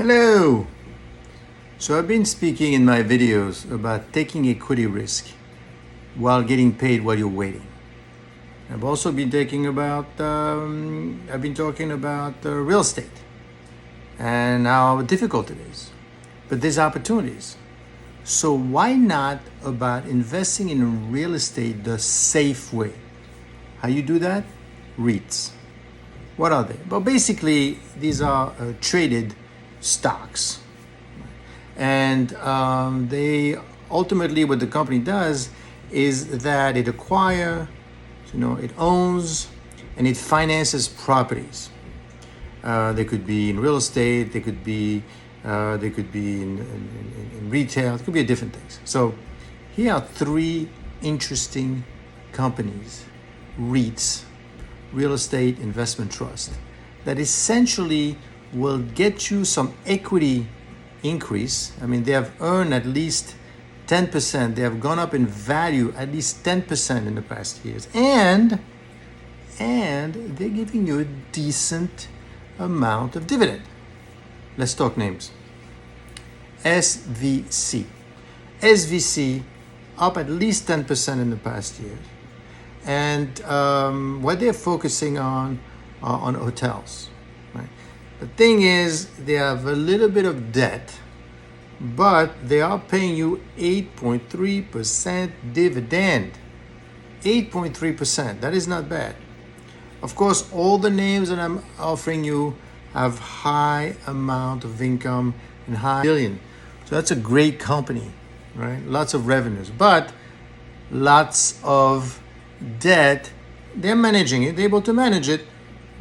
Hello! So I've been speaking in my videos about taking equity risk while getting paid while you're waiting. I've also been talking about real estate and how difficult it is. But there's opportunities. So why not about investing in real estate the safe way? How you do that? REITs. What are they? Well, basically, these are traded stocks. And they ultimately, what the company does is that it acquires, it owns, and it finances properties. They could be in real estate, they could be in retail, it could be different things. So here are three interesting companies, REITs, Real Estate Investment Trust, that essentially will get you some equity increase. I mean, they have earned at least 10%. They have gone up in value at least 10% in the past years. And they're giving you a decent amount of dividend. Let's talk names. SVC. SVC up at least 10% in the past year. And what they're focusing on hotels. Right? The thing is, they have a little bit of debt, but they are paying you 8.3% dividend. 8.3%. That is not bad. Of course, all the names that I'm offering you have high amount of income and high billion. So that's a great company, right? Lots of revenues, but lots of debt. They're managing it. They're able to manage it.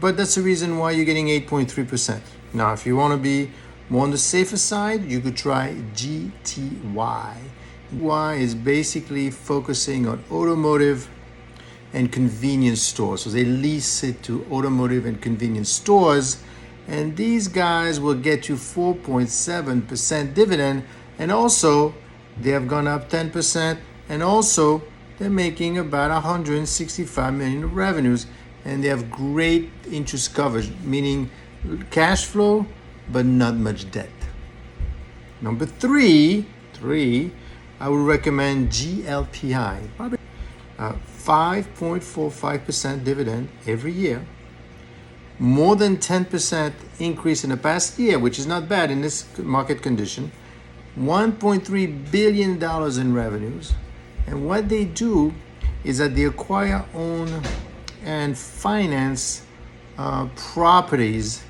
But that's the reason why you're getting 8.3%. Now, if you want to be more on the safer side, you could try GTY. Y is basically focusing on automotive and convenience stores. So they lease it to automotive and convenience stores. And these guys will get you 4.7% dividend. And also, they have gone up 10%. And also, they're making about 165 million of revenues. And they have great interest coverage, meaning cash flow, but not much debt. Number three, I would recommend GLPI. Probably 5.45% dividend every year. More than 10% increase in the past year, which is not bad in this market condition. $1.3 billion in revenues. And what they do is that they acquire, own, and finance properties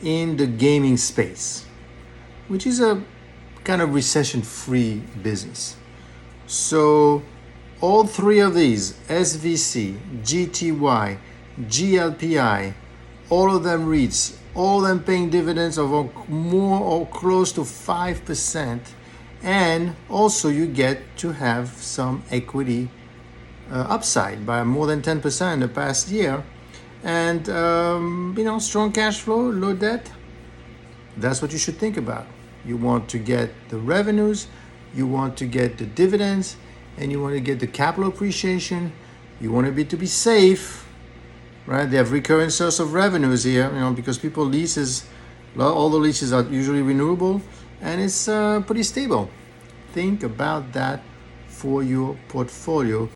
in the gaming space, which is a kind of recession-free business. So all three of these, SVC, GTY, GLPI, all of them REITs, all of them paying dividends of more or close to 5%. And also you get to have some equity upside by more than 10% in the past year. And, strong cash flow, low debt. That's what you should think about. You want to get the revenues, you want to get the dividends, and you want to get the capital appreciation. You want to be safe, right? They have recurring source of revenues here, because people leases, all the leases are usually renewable, and it's pretty stable. Think about that for your portfolio